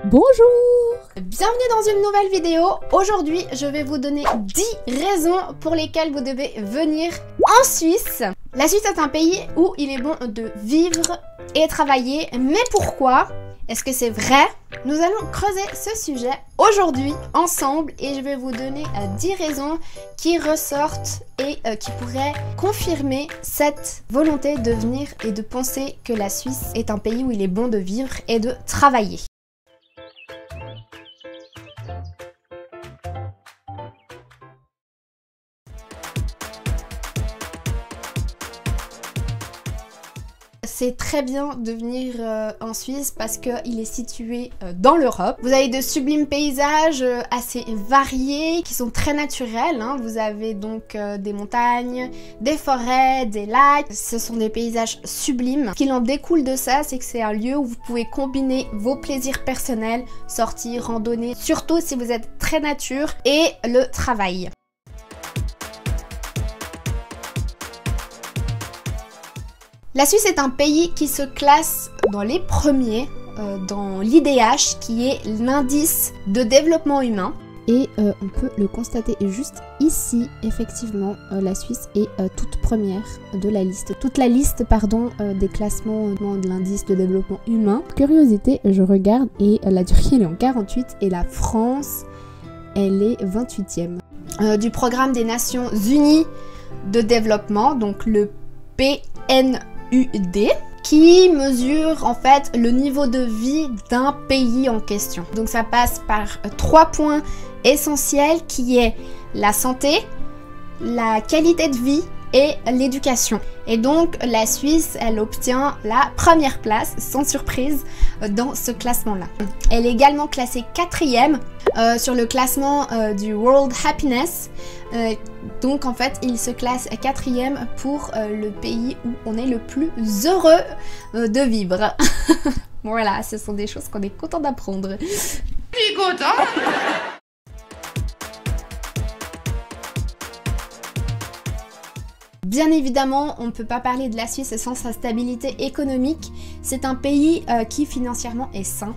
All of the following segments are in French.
Bonjour! Bienvenue dans une nouvelle vidéo. Aujourd'hui, je vais vous donner 10 raisons pour lesquelles vous devez venir en Suisse. La Suisse est un pays où il est bon de vivre et travailler, mais pourquoi? Est-ce que c'est vrai? Nous allons creuser ce sujet aujourd'hui ensemble et je vais vous donner 10 raisons qui ressortent et qui pourraient confirmer cette volonté de venir et de penser que la Suisse est un pays où il est bon de vivre et de travailler. C'est très bien de venir en Suisse parce qu'il est situé dans l'Europe. Vous avez de sublimes paysages assez variés qui sont très naturels. Hein. Vous avez donc des montagnes, des forêts, des lacs. Ce sont des paysages sublimes. Ce qu'il en découle de ça, c'est que c'est un lieu où vous pouvez combiner vos plaisirs personnels, sortir, randonner, surtout si vous êtes très nature, et le travail. La Suisse est un pays qui se classe dans les premiers, dans l'IDH, qui est l'indice de développement humain. Et on peut le constater juste ici, effectivement, la Suisse est toute première de la liste. Toute la liste, pardon, des classements de l'indice de développement humain. Curiosité, je regarde et la Turquie elle est en 48 et la France, elle est 28e. Du programme des Nations Unies de développement, donc le PNUD, qui mesure en fait le niveau de vie d'un pays en question. Donc ça passe par 3 points essentiels qui est la santé, la qualité de vie et l'éducation. Et donc la Suisse, elle obtient la première place, sans surprise, dans ce classement-là. Elle est également classée 4e sur le classement du World Happiness. Donc en fait, il se classe 4e pour le pays où on est le plus heureux de vivre. Voilà, ce sont des choses qu'on est content d'apprendre. Bien évidemment, on ne peut pas parler de la Suisse sans sa stabilité économique. C'est un pays qui financièrement est sain.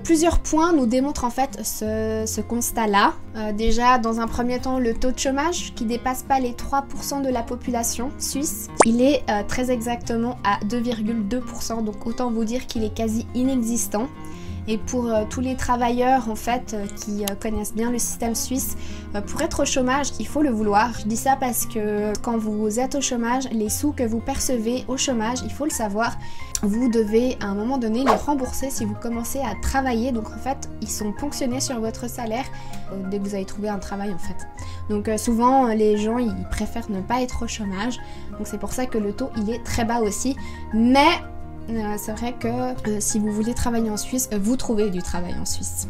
Plusieurs points nous démontrent en fait ce constat-là. Déjà, dans un premier temps, le taux de chômage qui dépasse pas les 3% de la population suisse. Il est très exactement à 2,2%, donc autant vous dire qu'il est quasi inexistant. Et pour tous les travailleurs en fait qui connaissent bien le système suisse, pour être au chômage, il faut le vouloir. Je dis ça parce que quand vous êtes au chômage, les sous que vous percevez au chômage, il faut le savoir, vous devez à un moment donné les rembourser si vous commencez à travailler. Donc en fait, ils sont ponctionnés sur votre salaire dès que vous avez trouvé un travail en fait. Donc souvent, les gens, ils préfèrent ne pas être au chômage. Donc c'est pour ça que le taux, il est très bas aussi. Mais c'est vrai que si vous voulez travailler en Suisse, vous trouvez du travail en Suisse.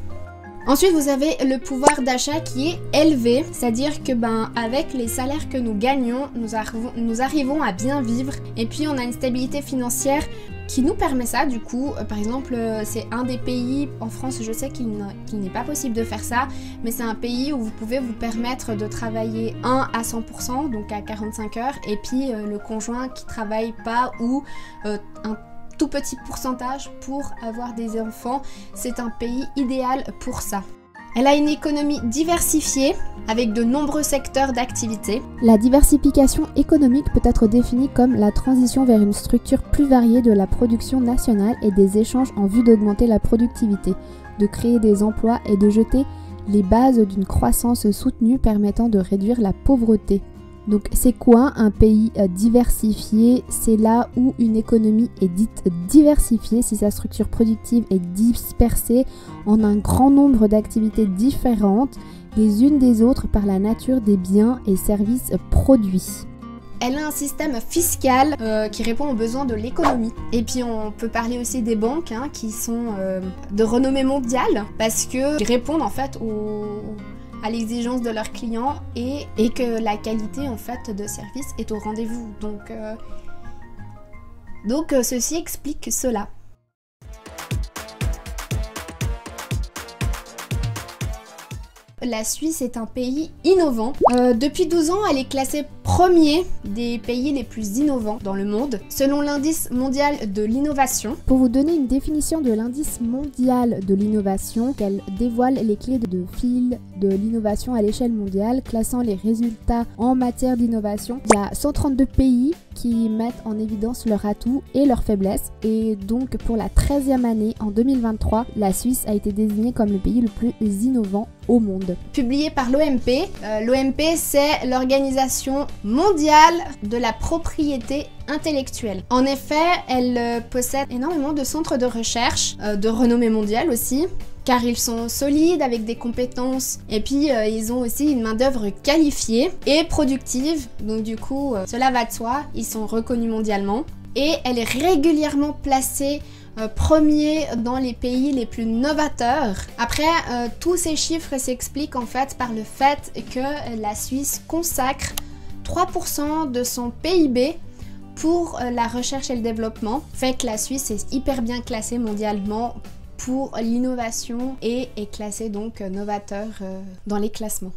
Ensuite, vous avez le pouvoir d'achat qui est élevé, c'est-à-dire que avec les salaires que nous gagnons, nous arrivons à bien vivre. Et puis on a une stabilité financière qui nous permet ça du coup. Par exemple, c'est un des pays, en France je sais qu'il n'est pas possible de faire ça, mais c'est un pays où vous pouvez vous permettre de travailler à 100%, donc à 45 heures, et puis le conjoint qui travaille pas ou un tout petit pourcentage pour avoir des enfants. C'est un pays idéal pour ça. Elle a une économie diversifiée avec de nombreux secteurs d'activité. La diversification économique peut être définie comme la transition vers une structure plus variée de la production nationale et des échanges en vue d'augmenter la productivité, de créer des emplois et de jeter les bases d'une croissance soutenue permettant de réduire la pauvreté. Donc c'est quoi un pays diversifié? C'est là où une économie est dite diversifiée si sa structure productive est dispersée en un grand nombre d'activités différentes, les unes des autres par la nature des biens et services produits. Elle a un système fiscal qui répond aux besoins de l'économie. Et puis on peut parler aussi des banques qui sont de renommée mondiale parce qu'ils répondent en fait à l'exigence de leurs clients et que la qualité en fait de service est au rendez-vous. Donc ceci explique cela. La Suisse est un pays innovant. Depuis 12 ans, elle est classée premier des pays les plus innovants dans le monde, selon l'indice mondial de l'innovation. Pour vous donner une définition de l'indice mondial de l'innovation, qu'elle dévoile les clés de fil de l'innovation à l'échelle mondiale, classant les résultats en matière d'innovation. Il y a 132 pays qui mettent en évidence leurs atouts et leurs faiblesses. Et donc pour la 13e année, en 2023, la Suisse a été désignée comme le pays le plus innovant au monde. Publié par l'OMP. L'OMP, c'est l'Organisation mondiale de la propriété intellectuelle. En effet, elle possède énormément de centres de recherche, de renommée mondiale aussi, car ils sont solides avec des compétences et puis ils ont aussi une main-d'œuvre qualifiée et productive. Donc du coup, cela va de soi, ils sont reconnus mondialement. Et elle est régulièrement placée premier dans les pays les plus novateurs. Après, tous ces chiffres s'expliquent en fait par le fait que la Suisse consacre 3% de son PIB pour la recherche et le développement. Fait que la Suisse est hyper bien classée mondialement pour l'innovation et est classée donc novateur dans les classements.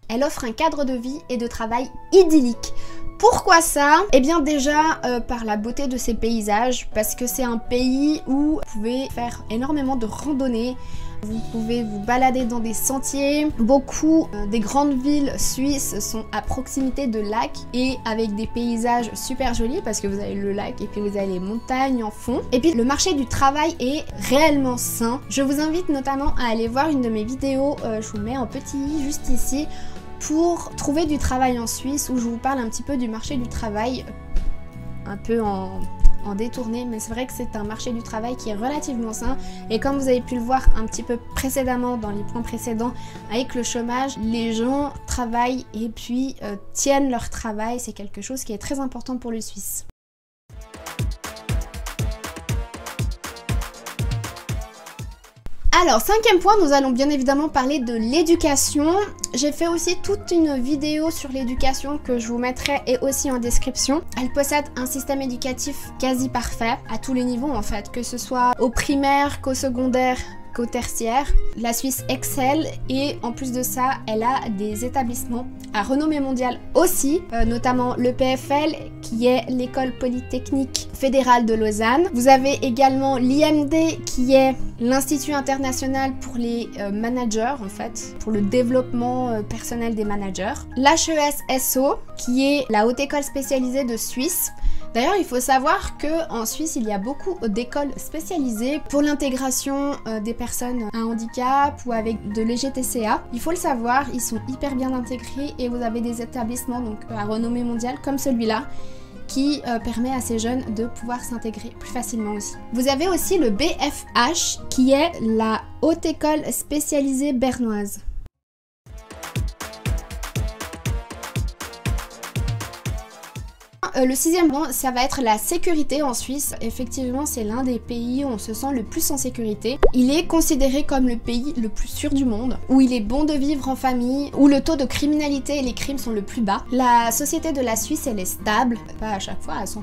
Elle offre un cadre de vie et de travail idyllique. Pourquoi ça? Eh bien déjà par la beauté de ses paysages, parce que c'est un pays où vous pouvez faire énormément de randonnées, vous pouvez vous balader dans des sentiers. Beaucoup des grandes villes suisses sont à proximité de lacs et avec des paysages super jolis parce que vous avez le lac et puis vous avez les montagnes en fond. Et puis le marché du travail est réellement sain. Je vous invite notamment à aller voir une de mes vidéos, je vous mets en petit juste ici, pour trouver du travail en Suisse, où je vous parle un petit peu du marché du travail, un peu en détourné, mais c'est vrai que c'est un marché du travail qui est relativement sain. Et comme vous avez pu le voir un petit peu précédemment dans les points précédents, avec le chômage, les gens travaillent et puis tiennent leur travail. C'est quelque chose qui est très important pour les Suisses. Alors, 5e point, nous allons bien évidemment parler de l'éducation. J'ai fait aussi toute une vidéo sur l'éducation que je vous mettrai et aussi en description. Elle possède un système éducatif quasi parfait, à tous les niveaux en fait, que ce soit au primaire, qu'au secondaire, qu'au tertiaire. La Suisse excelle et en plus de ça, elle a des établissements à renommée mondiale aussi, notamment le PFL qui est l'école polytechnique fédérale de Lausanne. Vous avez également l'IMD qui est l'Institut international pour les managers en fait, pour le développement personnel des managers. L'HESSO qui est la haute école spécialisée de Suisse. D'ailleurs, il faut savoir qu'en Suisse, il y a beaucoup d'écoles spécialisées pour l'intégration des personnes à handicap ou avec de l'EGTCA. Il faut le savoir, ils sont hyper bien intégrés et vous avez des établissements donc, à renommée mondiale comme celui-là qui permet à ces jeunes de pouvoir s'intégrer plus facilement aussi. Vous avez aussi le BFH qui est la haute école spécialisée bernoise. Le 6e point, ça va être la sécurité en Suisse. Effectivement, c'est l'un des pays où on se sent le plus en sécurité. Il est considéré comme le pays le plus sûr du monde, où il est bon de vivre en famille, où le taux de criminalité et les crimes sont le plus bas. La société de la Suisse, elle est stable, pas à chaque fois à 100%.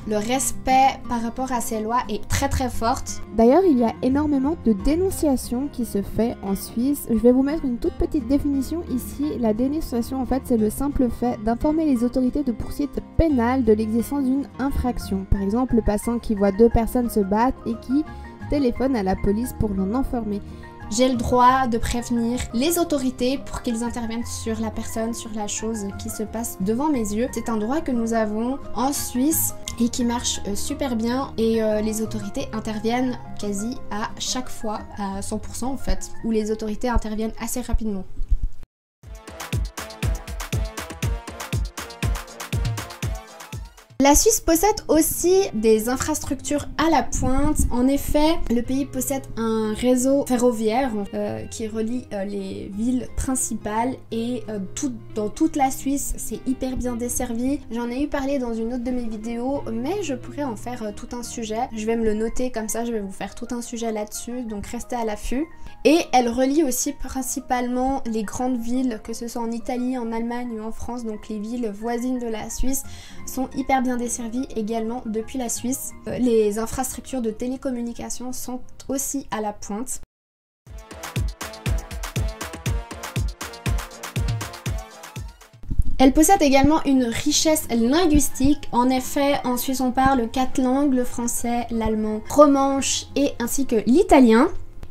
Le respect par rapport à ces lois est très très forte. D'ailleurs, il y a énormément de dénonciation qui se fait en Suisse. Je vais vous mettre une toute petite définition ici. La dénonciation, en fait, c'est le simple fait d'informer les autorités de poursuites pénales de l'existence d'une infraction. Par exemple, le passant qui voit deux personnes se battre et qui téléphone à la police pour l'en informer. J'ai le droit de prévenir les autorités pour qu'ils interviennent sur la personne, sur la chose qui se passe devant mes yeux. C'est un droit que nous avons en Suisse et qui marche super bien et les autorités interviennent quasi à chaque fois, à 100% en fait, où les autorités interviennent assez rapidement. La Suisse possède aussi des infrastructures à la pointe. En effet, le pays possède un réseau ferroviaire qui relie les villes principales et dans toute la Suisse, c'est hyper bien desservi. J'en ai eu parlé dans une autre de mes vidéos, mais je pourrais en faire tout un sujet. Je vais me le noter comme ça, je vais vous faire tout un sujet là-dessus, donc restez à l'affût. Et elle relie aussi principalement les grandes villes, que ce soit en Italie, en Allemagne ou en France, donc les villes voisines de la Suisse sont hyper bien desservies également depuis la Suisse. Les infrastructures de télécommunications sont aussi à la pointe. Elle possède également une richesse linguistique. En effet, en Suisse on parle 4 langues, le français, l'allemand, romanche et ainsi que l'italien.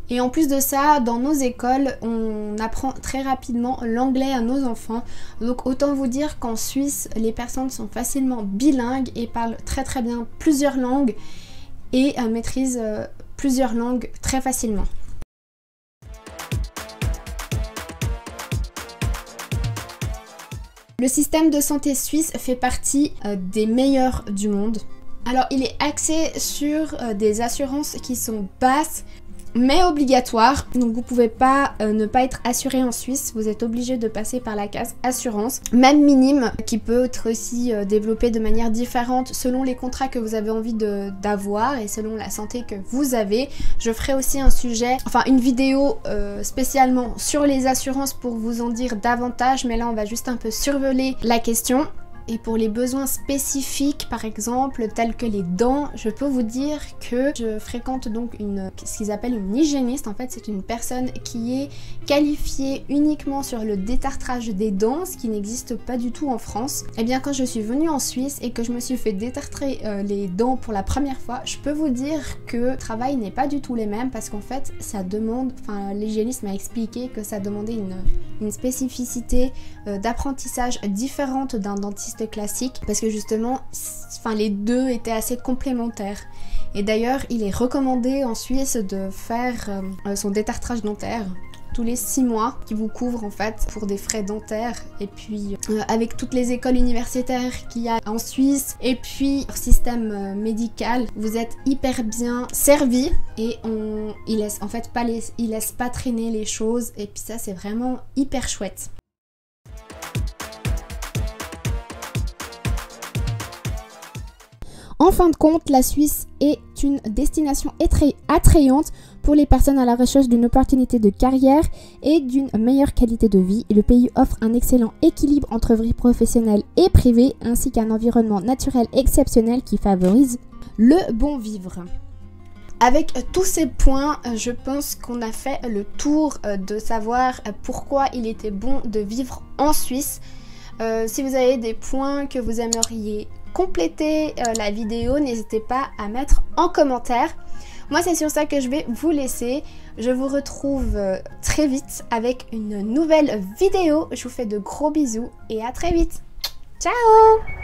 Et en plus de ça, dans nos écoles, on apprend très rapidement l'anglais à nos enfants. Donc autant vous dire qu'en Suisse, les personnes sont facilement bilingues et parlent très très bien plusieurs langues et maîtrisent plusieurs langues très facilement. Le système de santé suisse fait partie des meilleurs du monde. Alors il est axé sur des assurances qui sont basses mais obligatoires. Donc vous pouvez pas ne pas être assuré en Suisse, vous êtes obligé de passer par la case assurance, même minime, qui peut être aussi développée de manière différente selon les contrats que vous avez envie d'avoir et selon la santé que vous avez. Je ferai aussi un sujet, enfin une vidéo spécialement sur les assurances pour vous en dire davantage, mais là on va juste un peu survoler la question. Et pour les besoins spécifiques, par exemple, tels que les dents, je peux vous dire que je fréquente donc ce qu'ils appellent une hygiéniste. En fait, c'est une personne qui est qualifiée uniquement sur le détartrage des dents, ce qui n'existe pas du tout en France. Et bien, quand je suis venue en Suisse et que je me suis fait détartrer les dents pour la première fois, je peux vous dire que le travail n'est pas du tout les mêmes parce qu'en fait, ça demande, enfin, l'hygiéniste m'a expliqué que ça demandait une spécificité d'apprentissage différente d'un dentiste classique parce que justement les deux étaient assez complémentaires et d'ailleurs il est recommandé en Suisse de faire son détartrage dentaire tous les 6 mois qui vous couvre en fait pour des frais dentaires et puis avec toutes les écoles universitaires qu'il y a en Suisse et puis leur système médical, vous êtes hyper bien servi et il laisse en fait il laisse pas traîner les choses et puis ça c'est vraiment hyper chouette. En fin de compte, la Suisse est une destination attrayante pour les personnes à la recherche d'une opportunité de carrière et d'une meilleure qualité de vie. Le pays offre un excellent équilibre entre vie professionnelle et privée, ainsi qu'un environnement naturel exceptionnel qui favorise le bon vivre. Avec tous ces points, je pense qu'on a fait le tour de savoir pourquoi il était bon de vivre en Suisse. Si vous avez des points que vous aimeriez compléter la vidéo, n'hésitez pas à mettre en commentaire. Moi c'est sur ça que je vais vous laisser. Je vous retrouve très vite avec une nouvelle vidéo. Je vous fais de gros bisous et à très vite. Ciao!